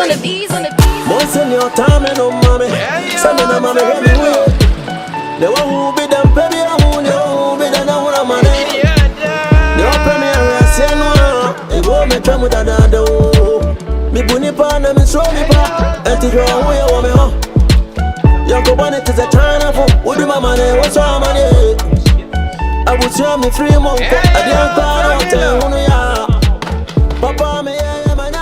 on the bees on the bees. Most in your time and no mommy. Send me no mommy everywhere. The one who be them baby, who be the one I'm on. The open me and say no. It won't make them with another. Me bunny pan and me show me pa. And to draw away a woman. Young go on it is a China for. Would you my money? What's your money? I would show me 3 months. I didn't call out there. Who you are? Papa me yeah man I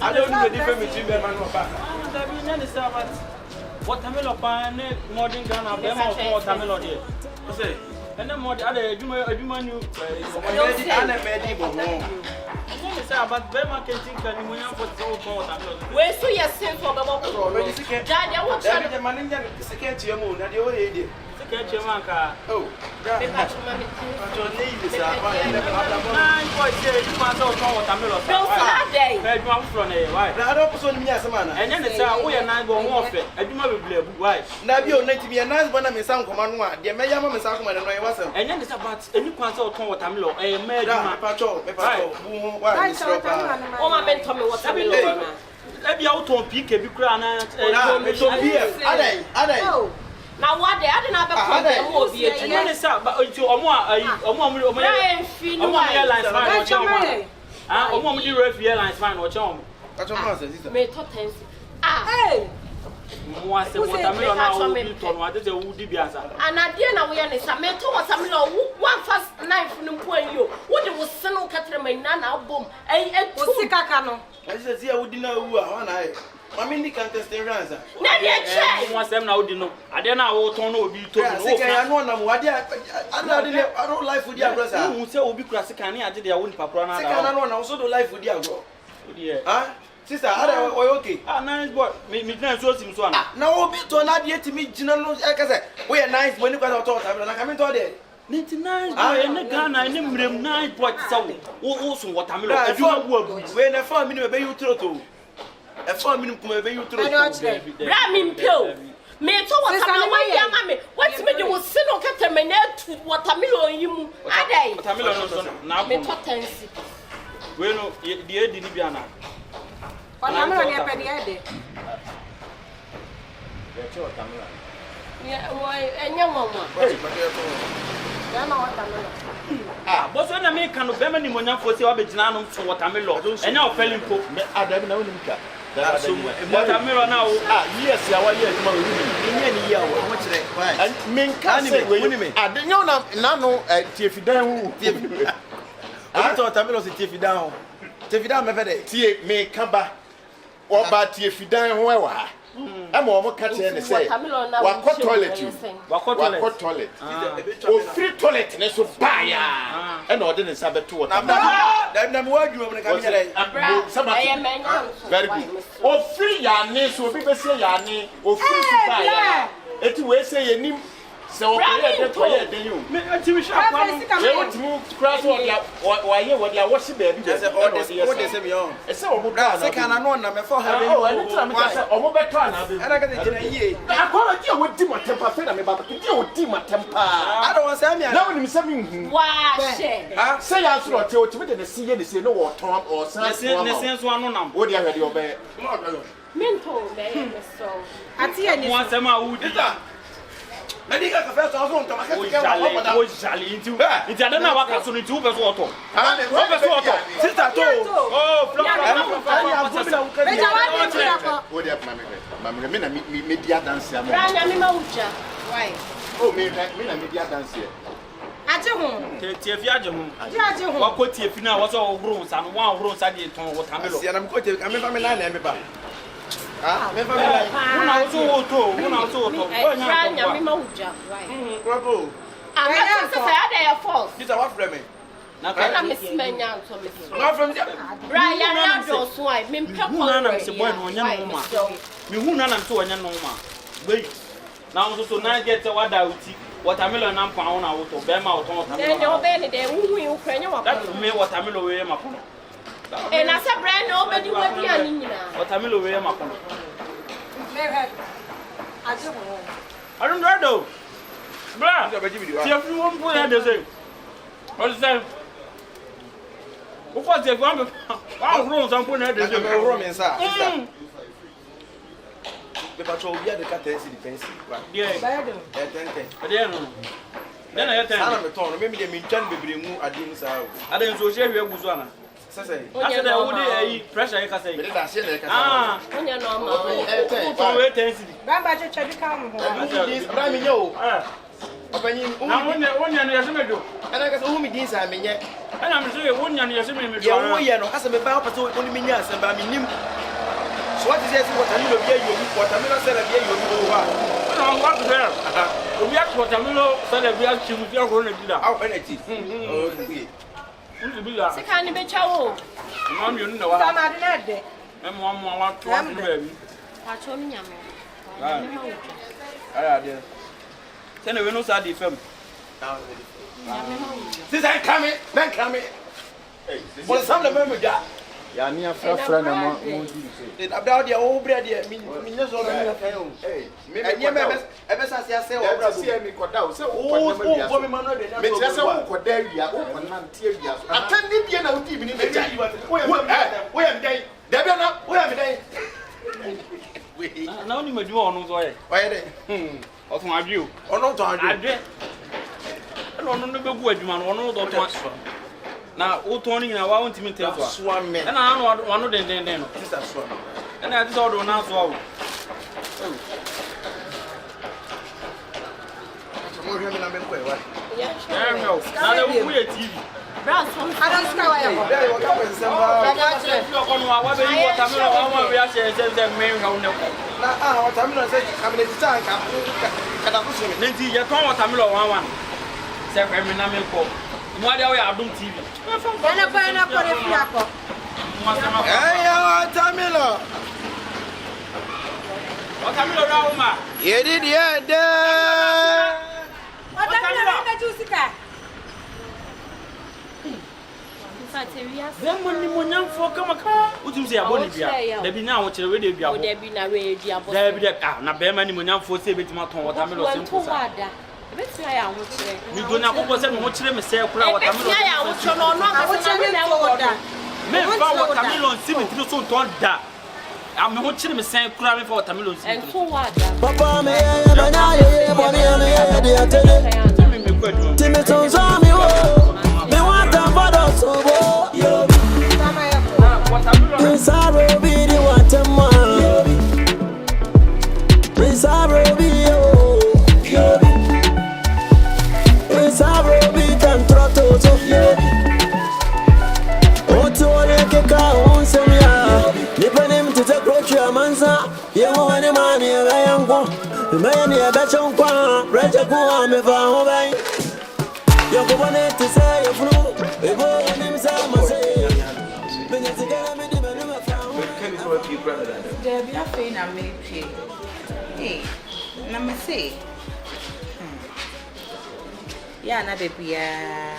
I don't know the difference between them and Bonoba. Watermelon pan, modern Ghana, Bema, watermelon here. Say, and then more the other, you new. And a medical. But Bema can think and you have for watermelon. Where so you're saying for Baba? Daddy, I want the man in the second to your moon, and you're here. Catch your manka. Oh, that's now what they had another problem will be a genius, but it's your airlines fine or charm. May top tens. Hey! Once a watermelon now, what is a woody biasa? And I didn't know when it's a metal or some law, one fast knife from point you. What it was Sano Catherine Nana boom, a Pusicano. I said, I wouldn't know who I. I mean, you can't test the answer. Once them now, you know. I don't know what to be told. I don't like food. Who say will be classic and I did their own papa. I don't also do life with you. Ah, sister, are okay? Ah, nice boy. Me so seems one. Now, be to not yet to meet General. Like I said, we are nice when you got out. I'm coming to there. 99 and the Ghana, I never 9 points. Also, what I'm when I found me, you throw to. A 4 minute come you through. Ramin pill. Me to what I mammy. What's me you will send or cut a minute what a million you are they? Now, me to tense. Well, dear Dinibiana. But I'm not going to get it. Yeah, why, and young woman. Ah, but when I make kind of feminine when I'm for Sabajanum for watermelon, and now fell in poke. I don't know him. Watermelon now, yes, I want you and men can't say, I didn't know Nano at Tiffy I thought I was a Tiffy down. Tiffy down, my father, may come back or about Tiffy down where I'm almost catching and say, what toilet you? What toilet? Oh, free toilet, and so buy and ordinance have a tour. I'm working on the very good. Oh, free yarn, so people say yarn, or free to buy. It will say a name. So, I you want to move to cross or hear what they are watching baby. That's all they say beyond. It's so good. I can't know them for having I call you with Dimmer temper, but you with Dimmer temper. I don't want to say, I don't something. Why? Say, I should tell you to see any say no or Tom or sense one on what you have your bed. Mental, so I see any once a man who did that. I think I first also want to Charlie into it. I don't know what that's on the tube as water. Sister, oh, media dancer. Why? Oh, media dancer. At home, Tiafiajum. What could Tiafina was all rooms and 1 room side to what I'm going to come from everybody. Ah, me family. Una also to. Brand ya me mauja. Right. Bravo. I'm not say I dey false. This is what from me. Na ka me smenya so me. Not from Brian ya do so ai me pekọ. Hu na me se boy no nya no ma. Me hu na me se onya no ma. Wait. Now so na get what da uti. Watermelon na mpa ho na wo to. Be ma wo ton watermelon. Dey obe ni dey hu hu kwanya wa. That me watermelon we ma kono. And I said, brand nobody will be an what I'm over here, my I don't know. Brand, everyone put out the same. What is that? Of course, if I'm wrong, some point at the room inside. The patrol, yeah, the cat is defensive. Yeah, then I attend the tone. Maybe they mean 10 baby move at the inside. I didn't so share your Guzana. Say, I said, I would pressure. I can say, ah, when you're normal, Bamba, you come home. When you're and I guess whom it is, I mean, yet. And I'm sure one young Yassimi, no, has a about only me, yes, and by me. So what is it? What I know, what I mean, I said, I want to there. We have what I know, said we have to your own idea. How energy? Oh, can't be chow. Mom, you know, I'm not dead. And one more to baby. I told me, I did. Send a windows at the film. Since I come in, then come in. Well, some of them got. Yeah, near friend, I'm about the old bread. I mean, just all hey, maybe ever since I say, I see me cut out. So, oh, woman, just a there, you are open, I can't live here now, even in the day. Where am I? Debbie, where am I? Now, you may do on the way. Why, of my view, or not on I did. I don't know what you want to know. Now, all Tony, I want to tell swam men, and I know one of them, and I just order now. So, now we are TV. I don't know why then when you want for come a what you say about it? There be now what you already be out. There be now where you are. There be that. Now, bear money when you for say bit more what I'm not simple. You do not what much them say, what I'm not. I'm watching him saying, crying for Tamilon. And for what? Papa, may yeah, na baby, I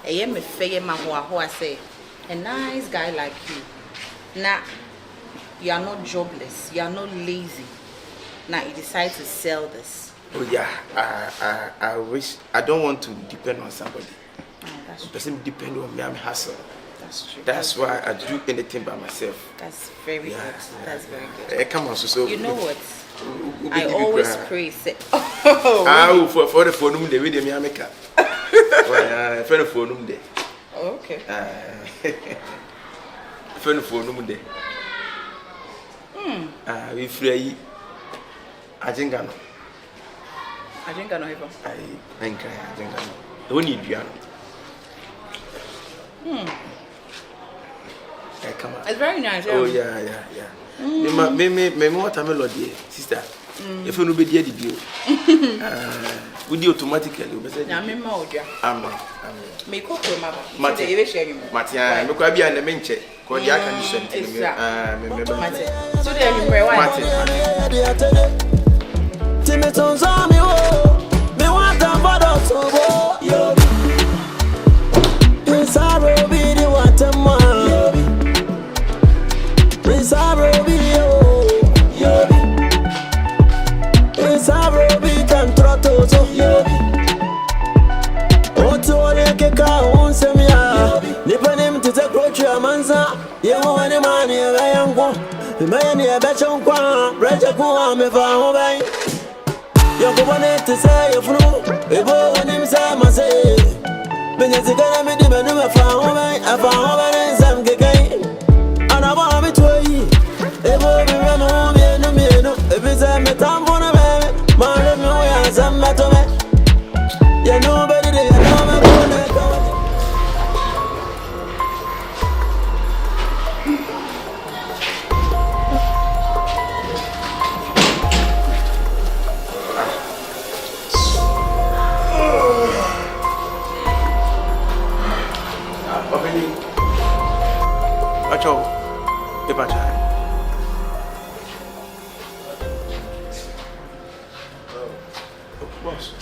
am a fair man who I say, a nice guy like you. Now, you are not jobless, you are not lazy. Now, you decide to sell this. Oh, yeah, I wish, I don't want to depend on somebody. Oh, that's true. Doesn't depend on me, I'm hustle. That's true. That's why I do anything by myself. That's very good. That's very good. Come on, so you know what? I always pray. Say, oh, for the phone, the way they make up. For the phone, day. Okay. For the phone, day. We free. I think I know. I think I know him. I think I know. Don't need piano. Come on. It's very nice. Oh yeah. Me what am melody, sister. If you no be there the bio. We do automatically. Na me ma odia. Amen. Me ko ko ma ba. Mate e be share you. Mate me ko bia na me nche. Ko dia kan di sent me. Me mate. So there you were why. Mate. Timmy tonza me o. Me want to bother so yo. Inside be the water man. Inside be yo. Inside be can trotto so yo. Oto le ke ka on semia. Ni panem te betri amansa ye wo wani mani e bayanko me ne e bechon kwa breche ku ame fa ho bai yo ko bone te say ye funu e bo wani msa mase benye zikana mi di benu me fa ho bai afa ho bai nsam kekai ana ba mi toyi e bo mi ramo mienu e bi se me tambo na me ma le mi o ya sam me to me you know better than you know me go na go. Acho, e pa chai. Boss.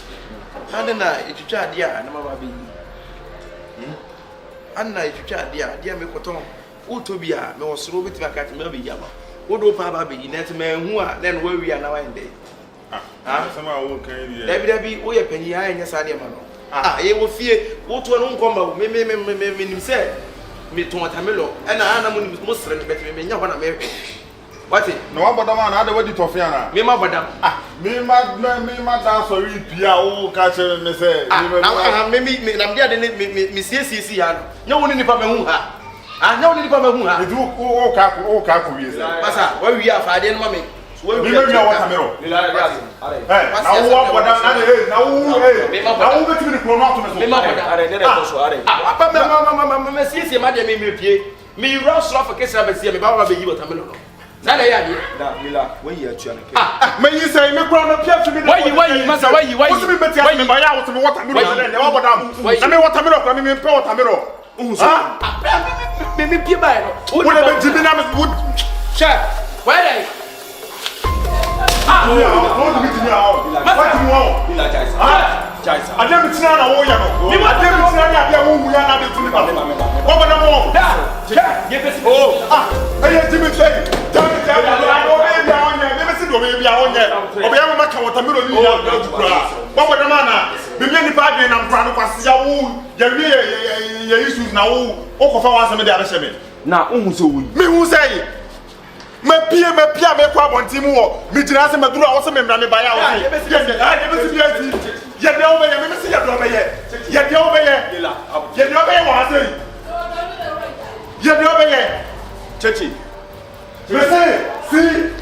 Anna, it's a dia, and Mamma be. Anna, it's a dia, me cotton. Utopia, no slow bit back at Melby Yama. What do Papa be? Net men who are then where we are now and day. Somehow, okay, there be we a penny and yes, I am. You will fear what one combo, me said. Me to Tamilo, and I am Muslim, but me no one American. What it? No, but the man had a wedding to Fiana. Me, madam. Me, my dance for you, Pia, catch me say. Maybe I'm there, Miss CC. No one in the Pamela. I know the Pamela. You do all Kaku. Massa, where we are, I didn't mammy. We know what I'm doing. Now, what now, over to the chronometer. Me rush off a case of a sea about a baby. Nada ya Lila, when you are trying. May you say, me grown up here to me? Why you must away? Why you be better? Why you out to what I'm doing? I mean, what I'm coming in Port Amiro. Maybe Piba. Who would have been Jimmy would check? Where I never seen a warrior. You might never seen a woman. Me pia me kwa bonti mu wo me jina se me duru a wo se me mra me ba ya wo ye me si ye de o be ye me si ye de o be ye wo ase ye de o be ye chechi me say si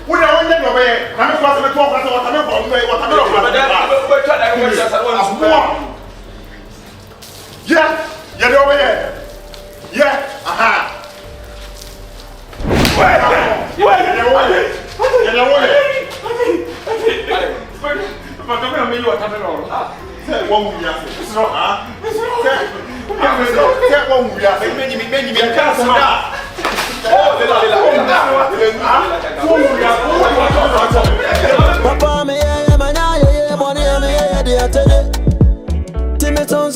wo na wo ye de o be ye na me kwa se me to kwa se wo ta me bo me wo ta me ro kwa ye de o be ye aha Papa me money me de atene. Timeton